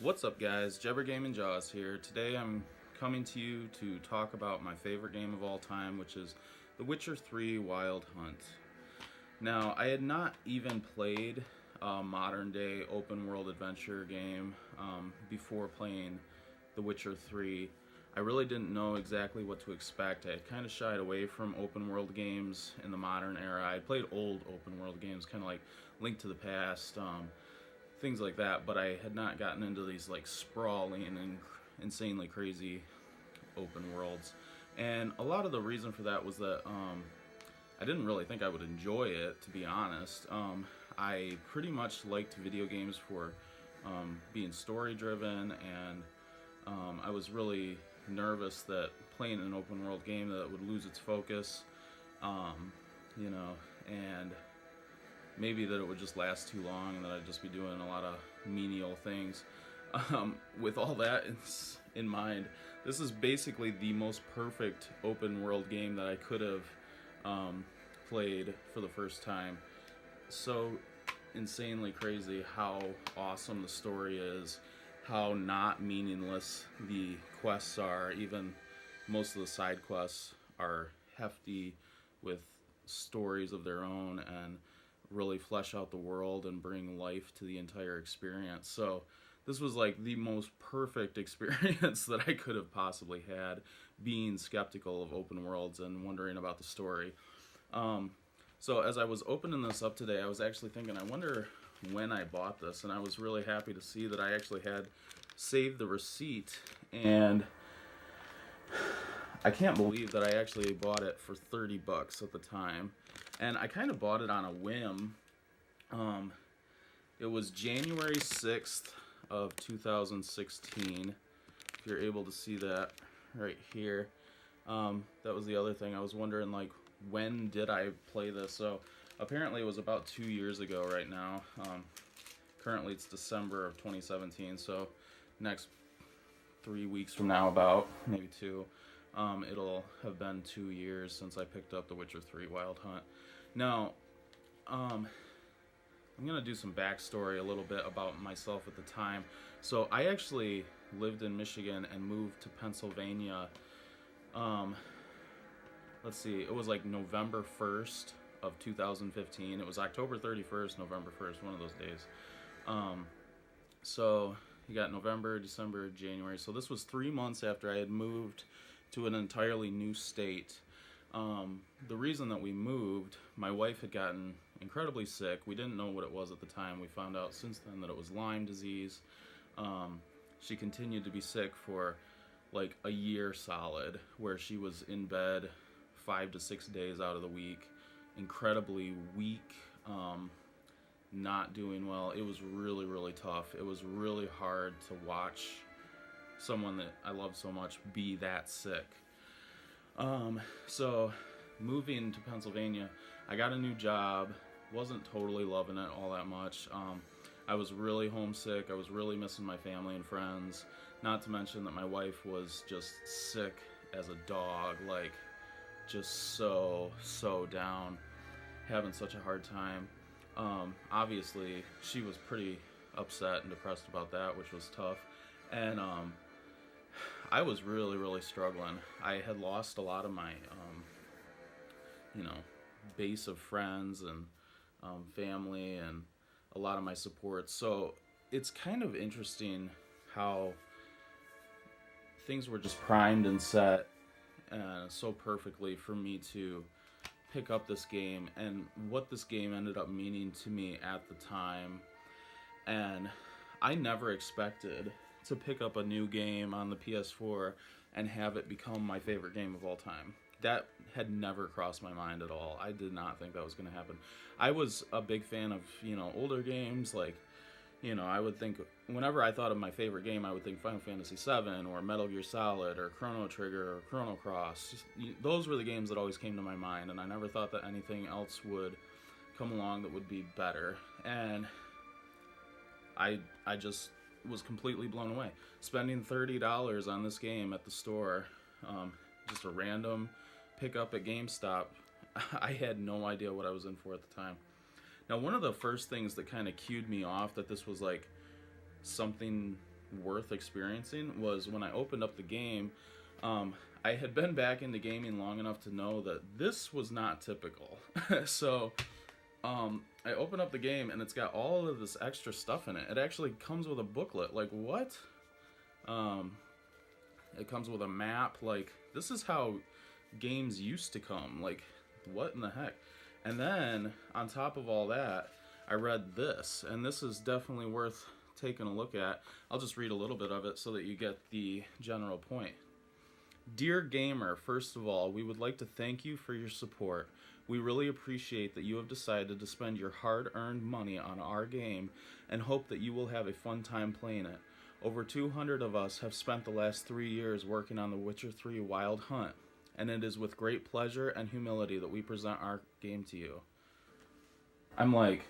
What's up, guys? Jebber Gaming Jaws here. Today I'm coming to you to talk about my favorite game of all time, which is The Witcher 3 Wild Hunt. Now, I had not even played a modern day open world adventure game before playing The Witcher 3. I really didn't know exactly what to expect. I had kind of shied away from open world games in the modern era. I played old open world games, kind of like Link to the Past, things like that, but I had not gotten into these like sprawling and insanely crazy open worlds. And a lot of the reason for that was that I didn't really think I would enjoy it, to be honest. I pretty much liked video games for being story driven, and I was really nervous that playing an open world game that would lose its focus, and maybe that it would just last too long and that I'd just be doing a lot of menial things. With all that in mind, this is basically the most perfect open world game that I could have played for the first time. So insanely crazy how awesome the story is, how not meaningless the quests are. Even most of the side quests are hefty with stories of their own and really flesh out the world and bring life to the entire experience. So this was like the most perfect experience that I could have possibly had, being skeptical of open worlds and wondering about the story. So as I was opening this up today, I was actually thinking, I wonder when I bought this, and I was really happy to see that I actually had saved the receipt, and I can't believe that I actually bought it for 30 bucks at the time. And I kind of bought it on a whim. It was January 6th of 2016. If you're able to see that right here. That was the other thing. I was wondering, like, when did I play this? So apparently it was about 2 years ago right now. Currently it's December of 2017, so next 3 weeks from now, about maybe two, it'll have been 2 years since I picked up The Witcher 3 Wild Hunt. Now, I'm going to do some backstory a little bit about myself at the time. So I actually lived in Michigan and moved to Pennsylvania. Let's see, it was like November 1st of 2015. It was October 31st, November 1st, one of those days. So you got November, December, January. So this was 3 months after I had moved to an entirely new state. The reason that we moved, my wife had gotten incredibly sick. We didn't know what it was at the time. We found out since then that it was Lyme disease. She continued to be sick for like a year solid, where she was in bed 5 to 6 days out of the week, incredibly weak, not doing well. It was really, really tough. It was really hard to watch someone that I love so much be that sick. So moving to Pennsylvania, I got a new job, wasn't totally loving it all that much. I was really homesick. I was really missing my family and friends, not to mention that my wife was just sick as a dog, like just so down, having such a hard time. Obviously she was pretty upset and depressed about that, which was tough. And I was really, really struggling. I had lost a lot of my, base of friends and family and a lot of my support. So it's kind of interesting how things were just primed and set so perfectly for me to pick up this game, and what this game ended up meaning to me at the time. And I never expected to pick up a new game on the PS4 and have it become my favorite game of all time. That had never crossed my mind at all. I did not think that was going to happen. I was a big fan of, older games. Like, I would think, whenever I thought of my favorite game, I would think Final Fantasy VII or Metal Gear Solid or Chrono Trigger or Chrono Cross. Those were the games that always came to my mind, and I never thought that anything else would come along that would be better. And I just was completely blown away. Spending $30 on this game at the store, just a random pickup at GameStop, I had no idea what I was in for at the time. Now, one of the first things that kind of cued me off that this was like something worth experiencing was when I opened up the game. I had been back into gaming long enough to know that this was not typical. So I open up the game and it's got all of this extra stuff in it. It actually comes with a booklet. Like, what? It comes with a map. Like, this is how games used to come. Like, what in the heck? And then on top of all that, I read this, and this is definitely worth taking a look at. I'll just read a little bit of it so that you get the general point. Dear gamer, first of all, we would like to thank you for your support. We really appreciate that you have decided to spend your hard-earned money on our game and hope that you will have a fun time playing it. Over 200 of us have spent the last 3 years working on The Witcher 3 Wild Hunt, and it is with great pleasure and humility that we present our game to you. I'm like,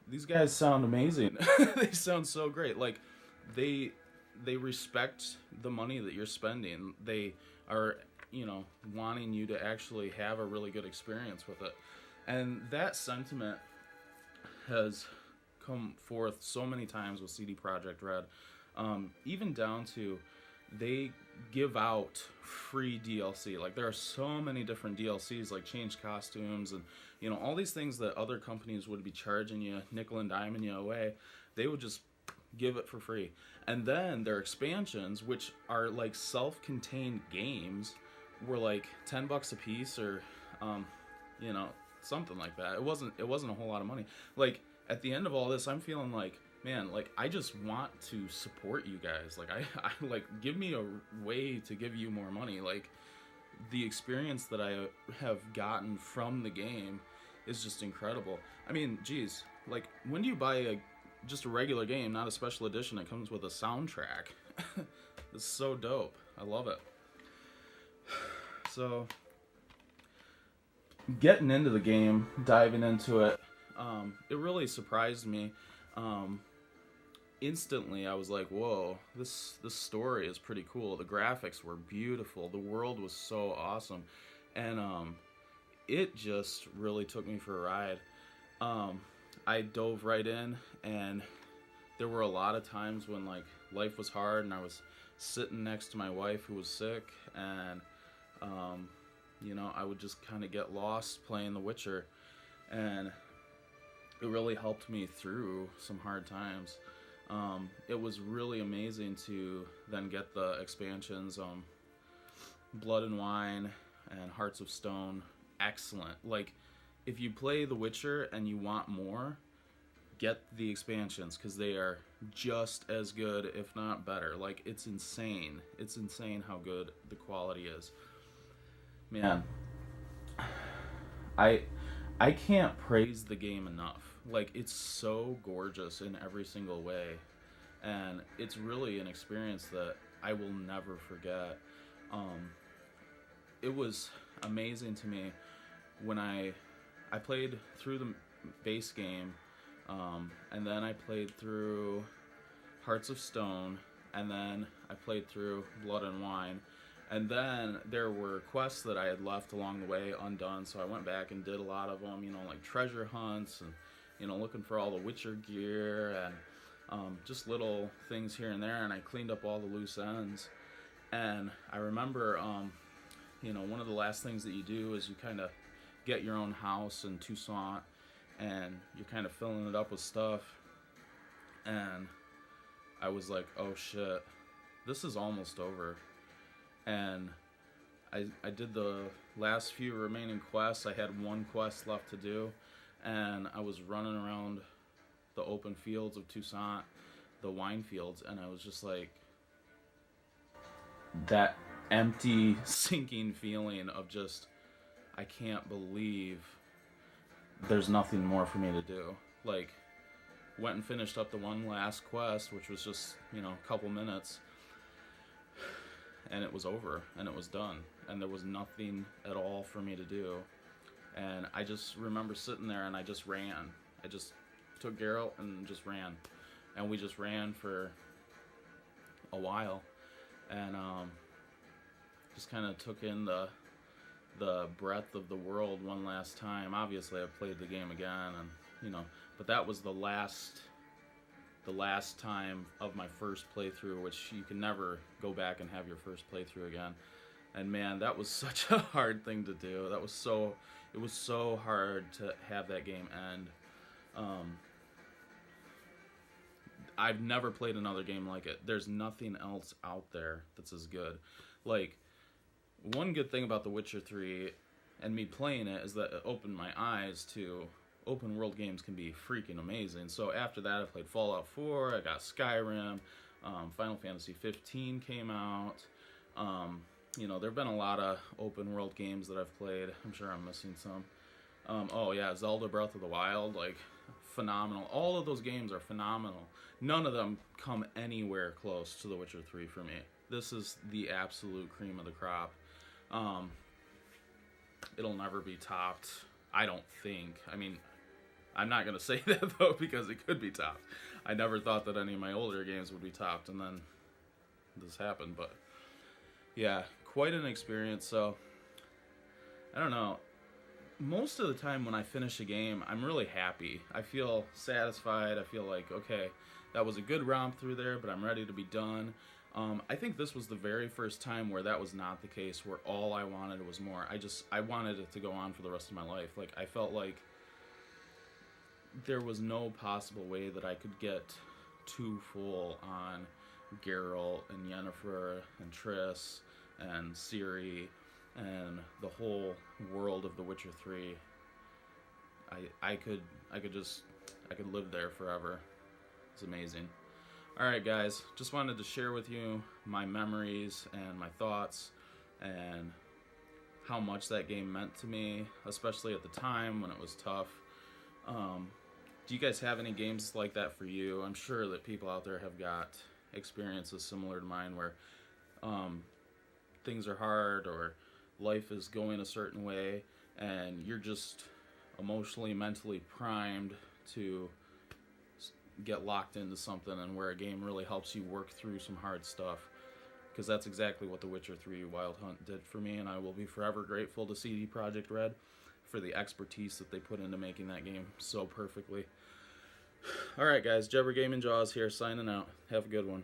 these guys sound amazing. They sound so great. Like, they respect the money that you're spending. They are, wanting you to actually have a really good experience with it. And that sentiment has come forth so many times with CD Projekt Red. Even down to, they give out free DLC. Like, there are so many different DLCs, like change costumes and, all these things that other companies would be charging you, nickel and diming you away. They would just give it for free. And then their expansions, which are like self-contained games, were like $10 a piece or, something like that. It wasn't a whole lot of money. Like, at the end of all this, I'm feeling like, man, like, I just want to support you guys. Like, I like, give me a way to give you more money. Like, the experience that I have gotten from the game is just incredible. I mean, geez, like, when do you buy just a regular game, not a special edition, that comes with a soundtrack? It's so dope. I love it. So, getting into the game, diving into it, it really surprised me. Instantly, I was like, whoa, this story is pretty cool. The graphics were beautiful. The world was so awesome. And it just really took me for a ride. I dove right in, and there were a lot of times when, like, life was hard and I was sitting next to my wife who was sick, and I would just kind of get lost playing The Witcher, and it really helped me through some hard times. It was really amazing to then get the expansions, Blood and Wine and Hearts of Stone. Excellent. Like, if you play The Witcher and you want more, get the expansions, because they are just as good, if not better. Like, it's insane. It's insane how good the quality is. Man, I can't praise the game enough. Like, it's so gorgeous in every single way, and it's really an experience that I will never forget. It was amazing to me when I played through the base game, and then I played through Hearts of Stone, and then I played through Blood and Wine, and then there were quests that I had left along the way undone, so I went back and did a lot of them, like treasure hunts and, looking for all the Witcher gear and just little things here and there, and I cleaned up all the loose ends. And I remember, one of the last things that you do is you kind of get your own house in Toussaint, and you're kind of filling it up with stuff. And I was like, oh shit, this is almost over. And I did the last few remaining quests. I had one quest left to do, and I was running around the open fields of Toussaint, the wine fields, and I was just like, that empty, sinking feeling of just, I can't believe there's nothing more for me to do. Like, went and finished up the one last quest, which was just, a couple minutes, and it was over, and it was done, and there was nothing at all for me to do. And I just remember sitting there, and I just ran. I just took Geralt and just ran, and we just ran for a while, and just kind of took in the breadth of the world one last time. Obviously, I played the game again, and but that was the last the last time of my first playthrough, which you can never go back and have your first playthrough again. And man, that was such a hard thing to do. It was so hard to have that game end. I've never played another game like it. There's nothing else out there that's as good. Like, one good thing about The Witcher 3 and me playing it is that it opened my eyes to open world games can be freaking amazing. So after that, I played Fallout 4, I got Skyrim, Final Fantasy 15 came out. There have been a lot of open world games that I've played. I'm sure I'm missing some. Zelda Breath of the Wild, like, phenomenal. All of those games are phenomenal. None of them come anywhere close to The Witcher 3 for me. This is the absolute cream of the crop. It'll never be topped, I don't think. I mean, I'm not going to say that, though, because it could be topped. I never thought that any of my older games would be topped, and then this happened. But, yeah, quite an experience. So, I don't know. Most of the time when I finish a game, I'm really happy. I feel satisfied. I feel like, okay, that was a good romp through there, but I'm ready to be done. I think this was the very first time where that was not the case, where all I wanted was more. I wanted it to go on for the rest of my life. Like, I felt like there was no possible way that I could get too full on Geralt and Yennefer and Triss and Ciri and the whole world of The Witcher 3. I could live there forever. It's amazing. Alright guys, just wanted to share with you my memories and my thoughts and how much that game meant to me, especially at the time when it was tough. Do you guys have any games like that for you? I'm sure that people out there have got experiences similar to mine where things are hard or life is going a certain way and you're just emotionally, mentally primed to get locked into something, and where a game really helps you work through some hard stuff, because that's exactly what The Witcher 3 Wild Hunt did for me, and I will be forever grateful to CD Projekt Red for the expertise that they put into making that game so perfectly. Alright guys, Jebber Gaming Jaws here, signing out. Have a good one.